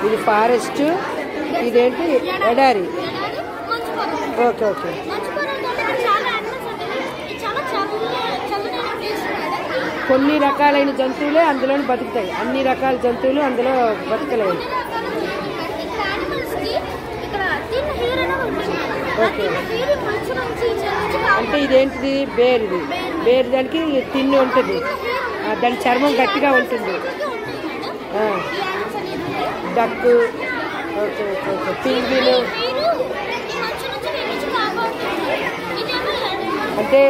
ఇది ఫారెస్ట్, ఇదేంటి ఎడారి. Okay okay. కొన్ని రకాలైన జంతువులే అందులో బతుకుతాయి, అన్ని రకాల జంతువులు అందులో బతకలేవు. ఓకే. అంటే ఇదేంటిది? బేరుది. బేరు దానికి తిన్ను ఉంటుంది, దాని చర్మం గట్టిగా ఉంటుంది. Duck. Okay okay okay. Penguin అంటే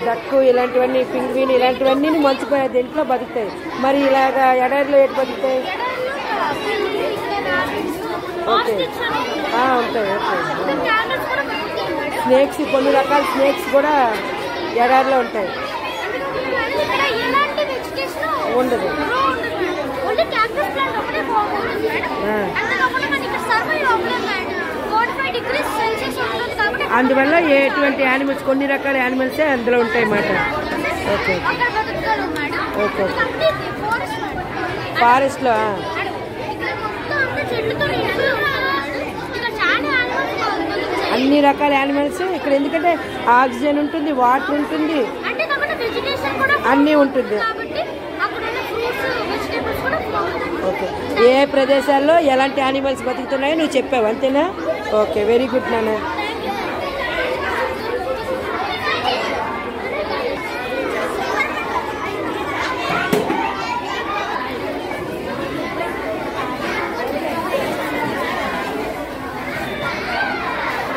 డక్కు ఇలాంటివన్నీ, పింగ్విన్ ఇలాంటివన్నీ మంచిపోయే దీంట్లో బతుకుతాయి. మరి ఇలాగా ఎడారిలో ఏంటి బతుకుతాయి? ఓకే ఉంటాయి. ఓకే. స్నేక్స్, కొన్ని రకాల స్నేక్స్ కూడా ఎడారిలో ఉంటాయి. ఉండదు. అందువల్ల ఎటువంటి యానిమల్స్, కొన్ని రకాల యానిమల్సే అందులో ఉంటాయి అన్నమాట. Okay okay. ఫారెస్ట్లో అన్ని రకాల యానిమల్స్ ఇక్కడ, ఎందుకంటే ఆక్సిజన్ ఉంటుంది, వాటర్ ఉంటుంది, అన్నీ ఉంటుంది. ఓకే. ఏ ప్రదేశాల్లో ఎలాంటి యానిమల్స్ బతుకుతున్నాయో నువ్వు చెప్పావు, అంతేనా? ఓకే, వెరీ గుడ్ నాన్న.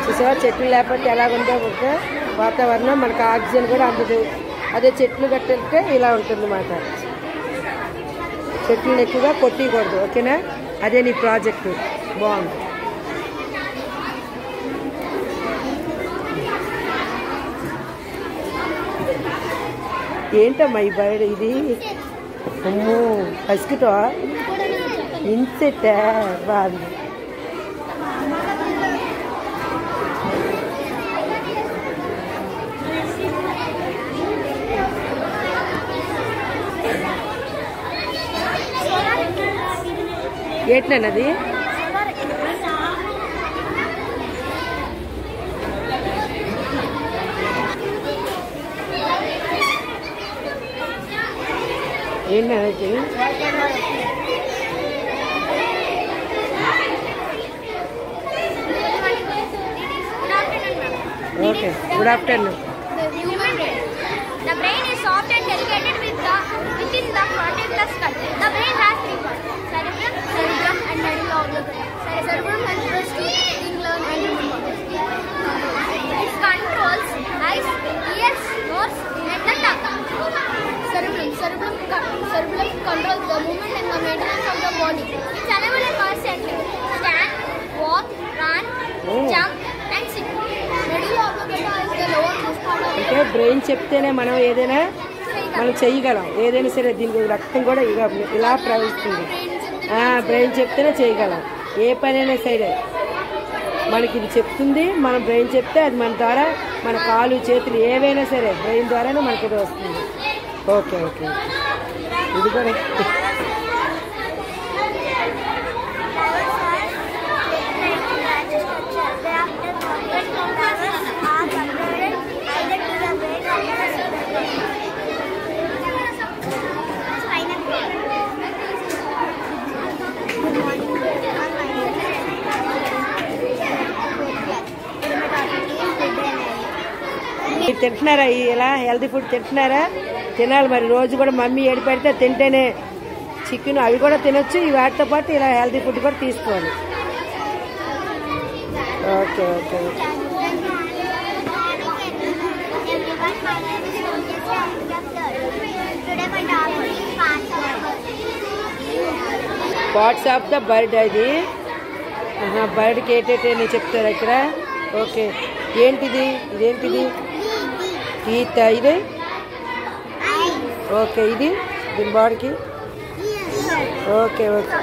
చూసావా చెట్లు లేకపోతే ఎలాగుందో ఒక వాతావరణం, మనకు ఆక్సిజన్ కూడా అందదు. అదే చెట్లు కట్టితే ఇలా ఉంటుందన్నమాట. చెట్లను ఎక్కువగా కొట్టకూడదు, ఓకేనా? అదే నీ ప్రాజెక్టు. బాగుంది. ఏంటమ్మా ఈ బర్డ్? ఇది అమ్మో మస్కిటో, ఇన్సెక్టా? బాగుంది. ఏంటన్నది? ఏంటన్నది? Okay, good afternoon. The brain is soft and delicated within the cortex skull. The brain has three parts: cerebrum, and medulla oblongata. Cerebrum controls thinking, learn, and remember. It controls eyes, ears, nose, and the tongue. Cerebrum controls the movement and the maintenance of the body. It's unable to constantly stand, walk, run, jump, and sit. Medulla oblongata is the lowermost part of the అంటే brain చెప్తేనే మనం ఏదైనా చేయగలం, ఏదైనా సరే. దీనికి రక్తం కూడా ఇలా ప్రవహిస్తుంది. బ్రెయిన్ చెప్తేనే చేయగలం ఏ పనైనా సరే. మనకి ఇది చెప్తుంది, మన బ్రెయిన్ చెప్తే అది మన ద్వారా, మన కాలు చేతులు ఏవైనా సరే బ్రెయిన్ ద్వారానే మనకి ఇది వస్తుంది. Okay okay. ఇది కూడా మీరు తింటున్నారా? ఇలా హెల్తీ ఫుడ్ తింటున్నారా? తినాలి మరి. రోజు కూడా మమ్మీ ఏడి పెడితే తింటేనే. చికెన్ అవి కూడా తినొచ్చు, వాటితో పాటు ఇలా హెల్తీ ఫుడ్ కూడా తీసుకోవాలి. Okay okay. Parts of the bird. అది బర్డ్కి ఏంటంటే చెప్తారు ఇక్కడ. ఓకే. ఏంటిది? ఇదేంటిది? ఈత. ఇది ఓకే. ఇది దీని బాడీకి. Okay okay.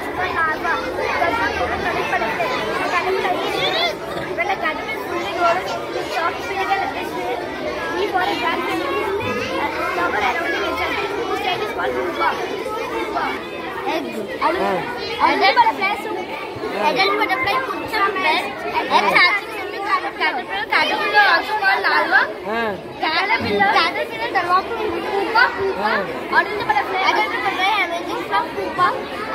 Adult butterfly puts on bed. Eggs hatching into caterpillar. Caterpillar also called larva. Caterpillar develops into pupa. Adult butterfly emerging from pupa.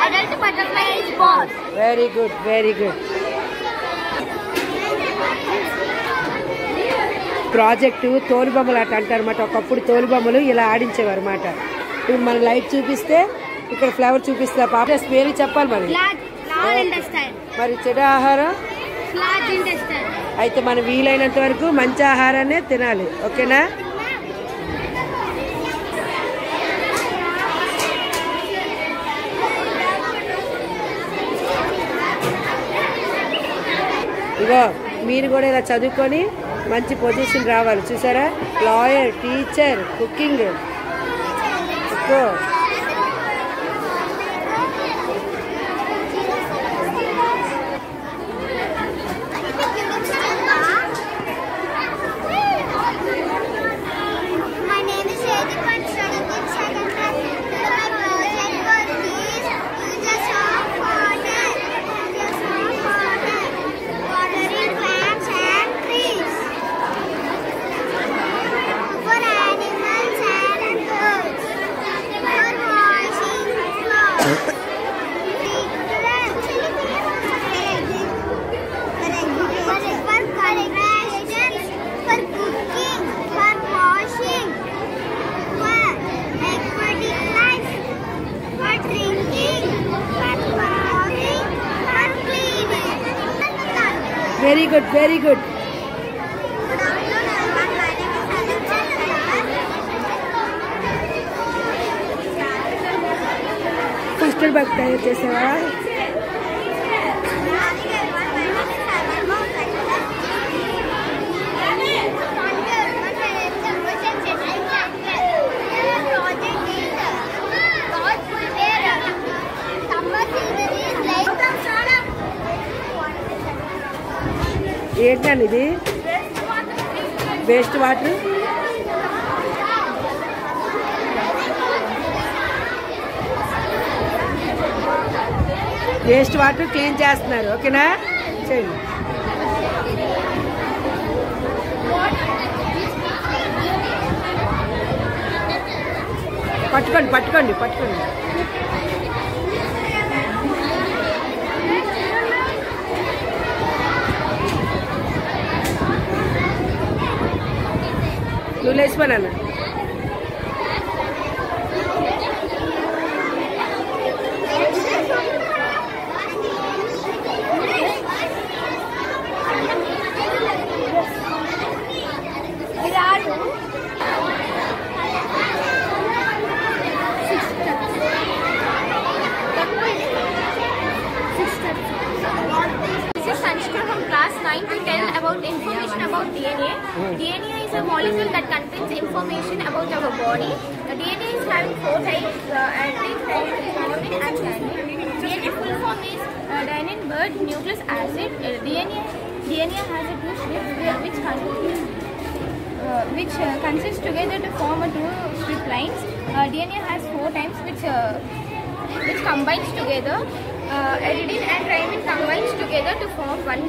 Adult butterfly is born. Very good, very good. Project తోలుబొమ్మలు ఆట అంటారన్నమాట. ఒకప్పుడు తోలుబొమ్మలు ఇలా ఆడించేవారు అన్నమాట. ఇప్పుడు మన light చూపిస్తే ఇక్కడ ఫ్లవర్ చూపిస్తా. పాప పేరు చెప్పాలి మరి. మరి చెడు ఆహారం అయితే మనం వీలైనంత వరకు మంచి ఆహారాన్ని తినాలి. ఓకేనా? ఇగో మీరు కూడా ఇలా చదువుకొని మంచి పొజిషన్ రావాలి. చూసారా? Lawyer, teacher, cooking. Very good, very good. Crystal bug తయారు చేసావా? ఏంటండి ఇది? Waste water. Waste water clean చేస్తున్నారు. ఓకేనా? చేయండి. పట్టుకోండి పట్టుకోండి పట్టుకోండి. నువ్వు లేచిపోనా? Class 9 to 10 about information about DNA. DNA is a molecule that contains information about our body. DNA is having 4 types: adenine, thymine, and guanine. DNA full form is adenine, bird, nucleic acid. DNA has a two strips which consist together to form a 2 strip lines. DNA has 4 times which combines together. Adenine and thymine combines together to form one.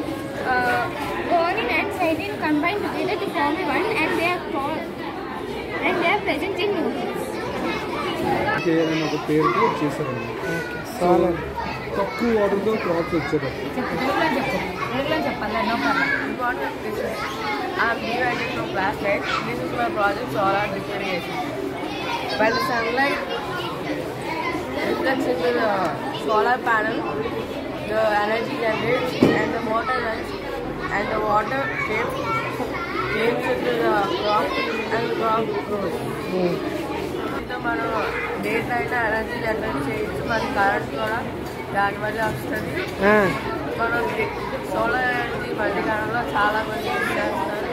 Guanine and cytosine combine together to form one, and they are present in nucleus. చేయాలని ఒక పేరుతో చేశారండి. తక్కువ వాటర్తో crops వచ్చారు. I'm divided from class 8. This is my project, solar differentiation. By the sunlight reflects into the solar panel, the energy generates and the motor runs, and the water came into the crop and the crop grows. మనం day time energy generate చేయొచ్చు. మన current కూడా దానివల్ల వస్తుంది. మనం solar energy మధ్యకాలంలో చాలా మంది యూజ్ చేస్తున్నారు.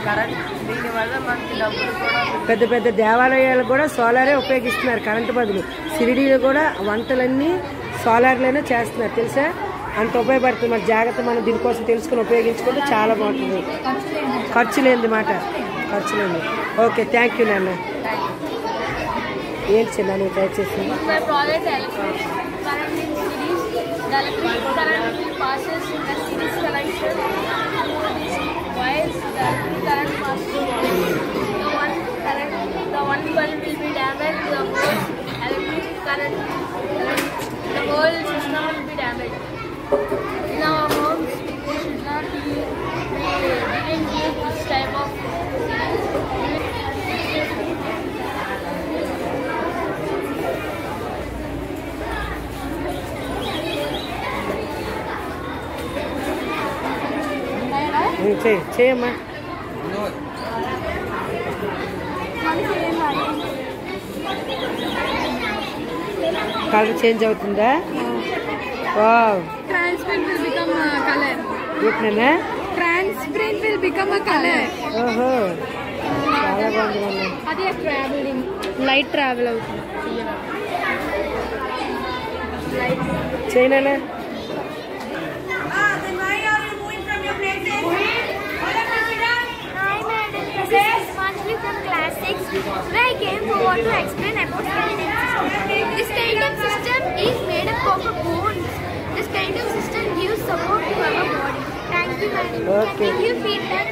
కరెంట్ దీనివల్ల మనకి డబ్బులు కూడా పెద్ద పెద్ద దేవాలయాలు కూడా సోలారే ఉపయోగిస్తున్నారు కరెంటు బదులు. షిరిడీలో కూడా వంటలన్నీ సోలార్లోనే చేస్తున్నారు. తెలుసా? అంత ఉపయోగపడుతుంది. మన జాగ్రత్త మనం దీనికోసం తెలుసుకుని ఉపయోగించుకుంటే చాలా బాగుంటుంది. ఖర్చు లేనిది మాట, ఖర్చు లేని. ఓకే, థ్యాంక్ యూ నాన్న. ఏంటి చిన్న నువ్వు ట్రై చేసింది? current in series. The electric current passes in a series connection through these wires. The electric current passes through the one bulb will be damaged. The whole electric current, the whole system will be damaged. In our homes, we should not didn't use this type of చేయమ్మా. Colour change అవుతుందా? Wow. Transparent will become a color. వీటినేనా? Transparent will become a color. ఓహో చాలా బాగుంది. అది travelling light travel అవుతుంది. చేయనా? From class 6, where I came forward to explain about skeleton system. The skeleton system is made up of bones. The skeleton system gives support to our body. Thank you, madam. Okay. Can you give feedback?